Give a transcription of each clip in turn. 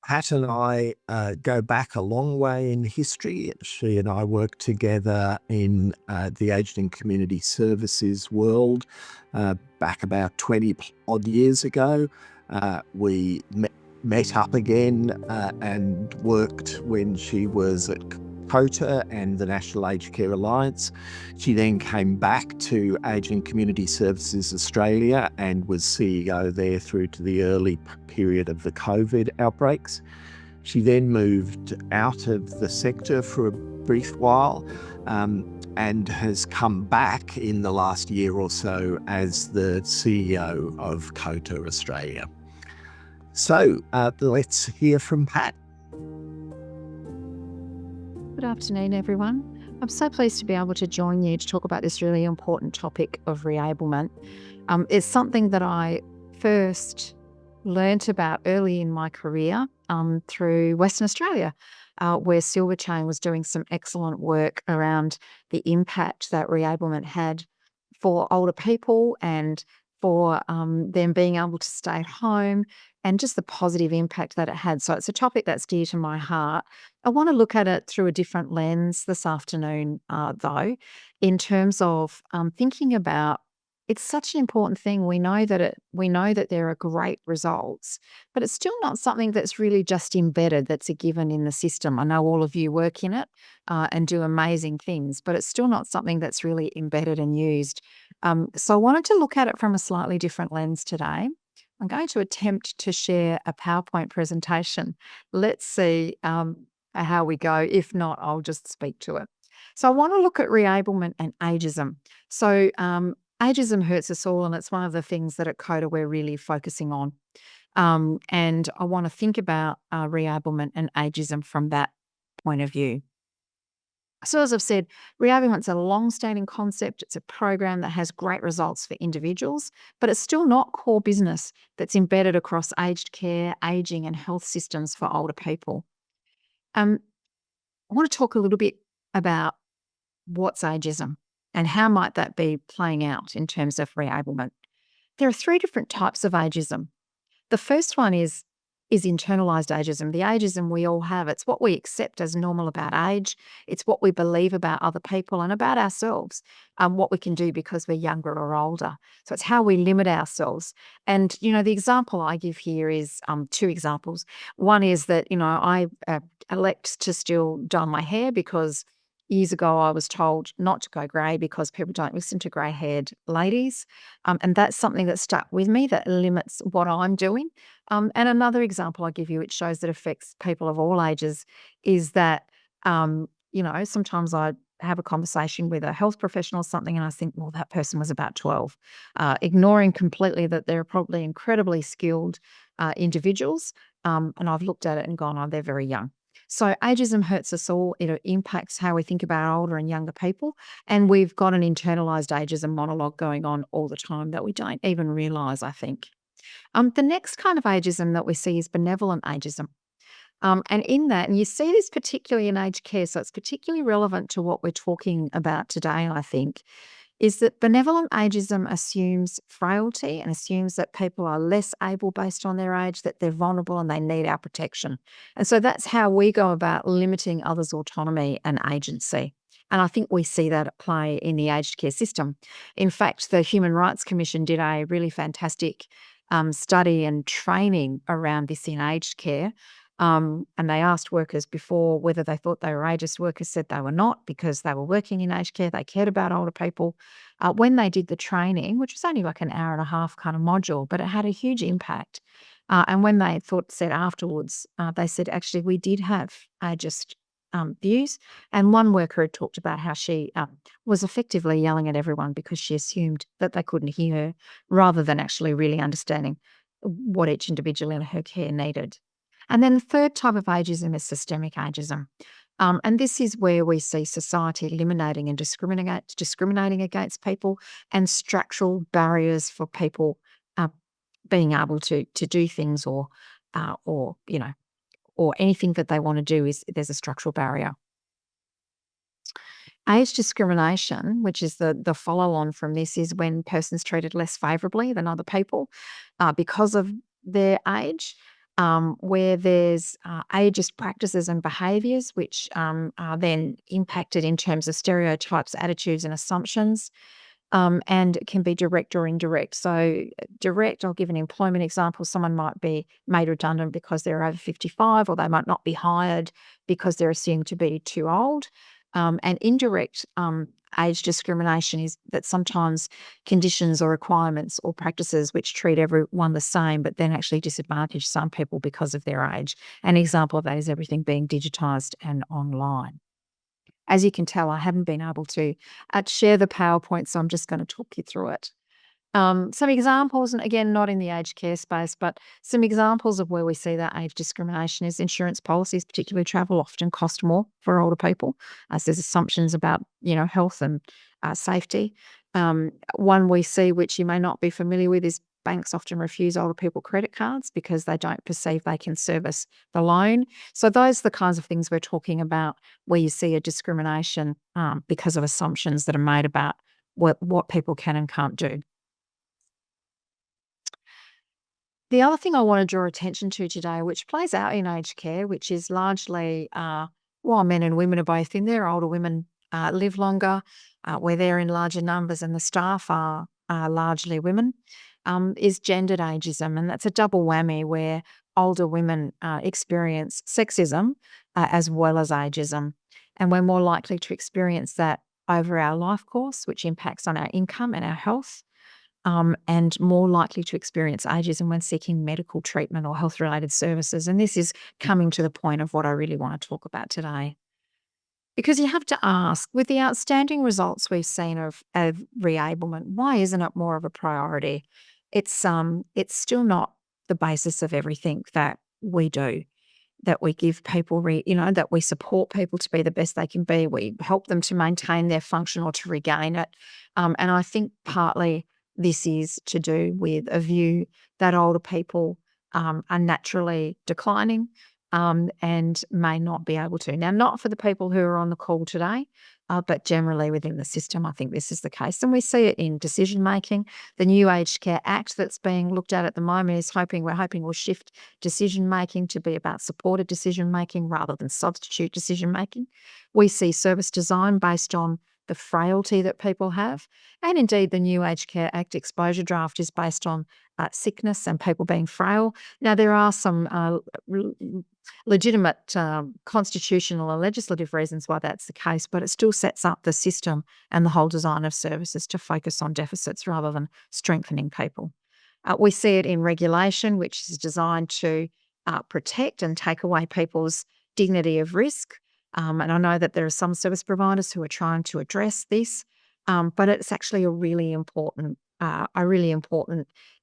Pat and I go back a long way in history. She and I worked together in the aged and community services world back about 20 odd years ago. We met up again and worked when she was at COTA and the National Aged Care Alliance. She then came back to Aged and Community Services Australia and was CEO there through to the early period of the COVID outbreaks. She then moved out of the sector for a brief while and has come back in the last year or so as the CEO of COTA Australia. So let's hear from Pat. Good afternoon, everyone. I'm so pleased to be able to join you to talk about this really important topic of reablement. It's something that I first learnt about early in my career through Western Australia, where Silver Chain was doing some excellent work around the impact that reablement had for older people and for them being able to stay at home and just the positive impact that it had. So it's a topic that's dear to my heart. I want to look at it through a different lens this afternoon, though, in terms of thinking about it's such an important thing. We know that there are great results, but it's still not something that's really just embedded, that's a given in the system. I know all of you work in it and do amazing things, but it's still not something that's really embedded and used. So I wanted to look at it from a slightly different lens today. I'm going to attempt to share a PowerPoint presentation. Let's see how we go. If not, I'll just speak to it. So I want to look at reablement and ageism. So ageism hurts us all, and it's one of the things that at COTA we're really focusing on. And I want to think about reablement and ageism from that point of view. So as I've said, reablement's a long-standing concept. It's a program that has great results for individuals, but it's still not core business that's embedded across aged care, ageing and health systems for older people. I want to talk a little bit about what's ageism and how might that be playing out in terms of reablement. There are three different types of ageism. The first one is internalized ageism, the ageism we all have. It's what we accept as normal about age. It's what we believe about other people and about ourselves, what we can do because we're younger or older. So it's how we limit ourselves. And, the example I give here is two examples. One is that, I elect to still dye my hair because years ago I was told not to go grey because people don't listen to grey-haired ladies. And that's something that stuck with me, that limits what I'm doing. And another example I give you, which shows that affects people of all ages, is that, sometimes I have a conversation with a health professional or something and I think, well, that person was about 12, ignoring completely that they're probably incredibly skilled individuals. And I've looked at it and gone, oh, they're very young. So ageism hurts us all. It impacts how we think about older and younger people. And we've got an internalized ageism monologue going on all the time that we don't even realise, I think. The next kind of ageism that we see is benevolent ageism. And in that, and you see this particularly in aged care, so it's particularly relevant to what we're talking about today, I think, is that benevolent ageism assumes frailty and assumes that people are less able based on their age, that they're vulnerable and they need our protection. And so that's how we go about limiting others' autonomy and agency. And I think we see that at play in the aged care system. In fact, the Human Rights Commission did a really fantastic study and training around this in aged care. And they asked workers before whether they thought they were ageist. Workers said they were not because they were working in aged care. They cared about older people. When they did the training, which was only like an hour and a half kind of module, but it had a huge impact. And when they said afterwards, they said, actually, we did have ageist views. And one worker had talked about how she was effectively yelling at everyone because she assumed that they couldn't hear her rather than actually really understanding what each individual in her care needed. And then the third type of ageism is systemic ageism. And this is where we see society eliminating and discriminating against people and structural barriers for people being able to do things or anything that they want to do. There's a structural barrier. Age discrimination, which is the follow-on from this, is when persons treated less favourably than other people because of their age. where there's ageist practices and behaviours which are then impacted in terms of stereotypes, attitudes and assumptions, and it can be direct or indirect. So direct, I'll give an employment example. Someone might be made redundant because they're over 55, or they might not be hired because they're assumed to be too old. And indirect age discrimination is that sometimes conditions or requirements or practices which treat everyone the same, but then actually disadvantage some people because of their age. An example of that is everything being digitised and online. As you can tell, I haven't been able to share the PowerPoint, so I'm just going to talk you through it. Some examples, and again, not in the aged care space, but some examples of where we see that age discrimination is insurance policies, particularly travel, often cost more for older people, as there's assumptions about, health and safety. One we see, which you may not be familiar with, is banks often refuse older people credit cards because they don't perceive they can service the loan. So those are the kinds of things we're talking about where you see a discrimination because of assumptions that are made about what people can and can't do. The other thing I want to draw attention to today, which plays out in aged care, which is largely while men and women are both in there, older women live longer, where they're in larger numbers and the staff are largely women, is gendered ageism. And that's a double whammy where older women experience sexism as well as ageism. And we're more likely to experience that over our life course, which impacts on our income and our health. And more likely to experience ageism when seeking medical treatment or health-related services. And this is coming to the point of what I really want to talk about today. Because you have to ask, with the outstanding results we've seen of reablement, why isn't it more of a priority? It's still not the basis of everything that we do, that we give people, that we support people to be the best they can be. We help them to maintain their function or to regain it. And I think partly this is to do with a view that older people are naturally declining and may not be able to. Now, not for the people who are on the call today, but generally within the system, I think this is the case. And we see it in decision making. The new Aged Care Act that's being looked at the moment is we're hoping will shift decision making to be about supported decision making rather than substitute decision making. We see service design based on the frailty that people have. And indeed, the new Aged Care Act exposure draft is based on sickness and people being frail. Now, there are some legitimate constitutional or legislative reasons why that's the case, but it still sets up the system and the whole design of services to focus on deficits rather than strengthening people. We see it in regulation, which is designed to protect and take away people's dignity of risk. And I know that there are some service providers who are trying to address this, but it's actually a really important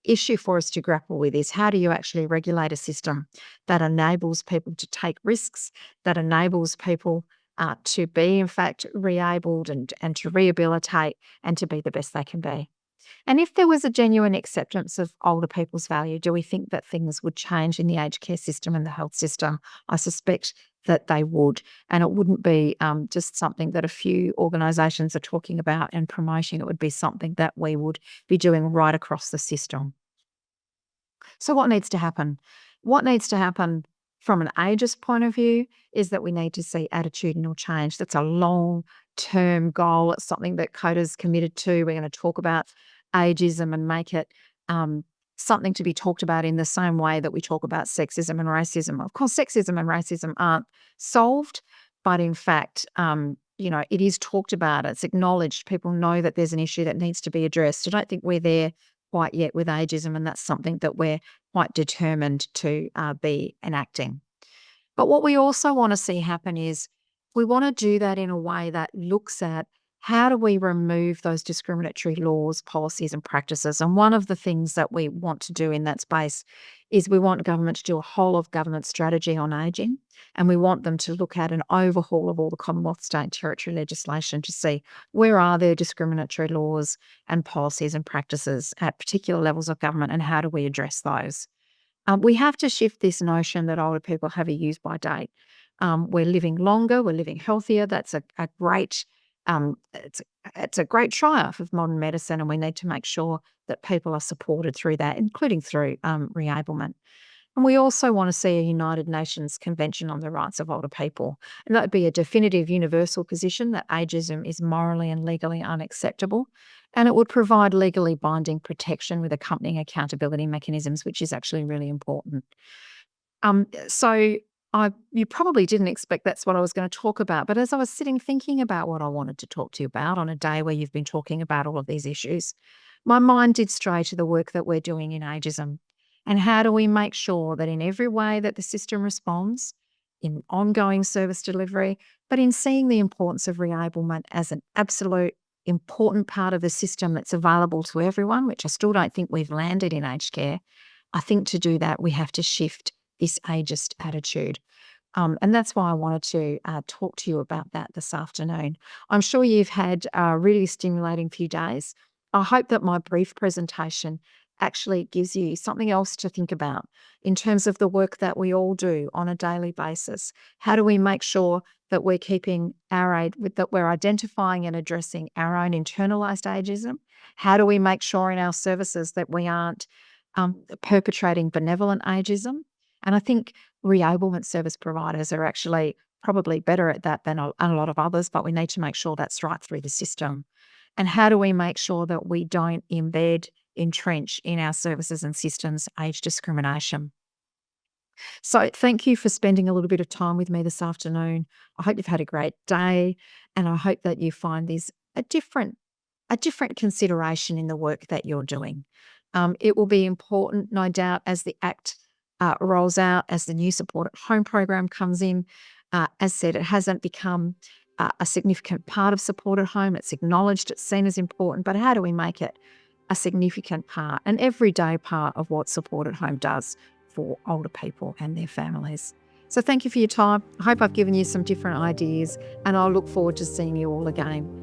issue for us to grapple with is how do you actually regulate a system that enables people to take risks, that enables people to be, in fact, reabled and to rehabilitate and to be the best they can be. And if there was a genuine acceptance of older people's value, do we think that things would change in the aged care system and the health system? I suspect that they would. And it wouldn't be just something that a few organisations are talking about and promoting. It would be something that we would be doing right across the system. So what needs to happen? What needs to happen from an ageist point of view is that we need to see attitudinal change. That's a long-term goal. It's something that CODA's committed to. We're going to talk about ageism and make it something to be talked about in the same way that we talk about sexism and racism. Of course, sexism and racism aren't solved, but in fact, it is talked about. It's acknowledged. People know that there's an issue that needs to be addressed. I don't think we're there quite yet with ageism, and that's something that we're quite determined to be enacting. But what we also want to see happen is we want to do that in a way that looks at how do we remove those discriminatory laws, policies and practices. And one of the things that we want to do in that space is we want government to do a whole of government strategy on ageing, and we want them to look at an overhaul of all the Commonwealth, state and territory legislation to see where are there discriminatory laws and policies and practices at particular levels of government and how do we address those. We have to shift this notion that older people have a use-by date. We're living longer, we're living healthier. That's a great it's a great triumph of modern medicine, and we need to make sure that people are supported through that, including through reablement. And we also want to see a United Nations Convention on the Rights of Older People. And that would be a definitive universal position that ageism is morally and legally unacceptable. And it would provide legally binding protection with accompanying accountability mechanisms, which is actually really important. So you probably didn't expect that's what I was going to talk about. But as I was sitting thinking about what I wanted to talk to you about on a day where you've been talking about all of these issues, my mind did stray to the work that we're doing in ageism. And how do we make sure that in every way that the system responds, in ongoing service delivery, but in seeing the importance of reablement as an absolute important part of the system that's available to everyone, which I still don't think we've landed in aged care. I think to do that, we have to shift this ageist attitude. And that's why I wanted to talk to you about that this afternoon. I'm sure you've had a really stimulating few days. I hope that my brief presentation actually gives you something else to think about in terms of the work that we all do on a daily basis. How do we make sure that we're keeping our aid, that we're identifying and addressing our own internalized ageism? How do we make sure in our services that we aren't perpetrating benevolent ageism? And I think reablement service providers are actually probably better at that than a lot of others, but we need to make sure that's right through the system. And how do we make sure that we don't entrench in our services and systems age discrimination? So thank you for spending a little bit of time with me this afternoon. I hope you've had a great day, and I hope that you find this a different consideration in the work that you're doing. It will be important, no doubt, as the Act rolls out, as the new support at home program comes in. As said, it hasn't become a significant part of support at home. It's acknowledged, it's seen as important, but how do we make it a significant part, an everyday part of what support at home does for older people and their families? So thank you for your time. I hope I've given you some different ideas, and I'll look forward to seeing you all again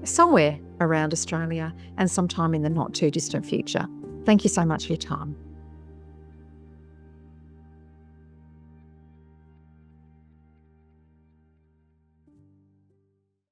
somewhere around Australia and sometime in the not too distant future. Thank you so much for your time.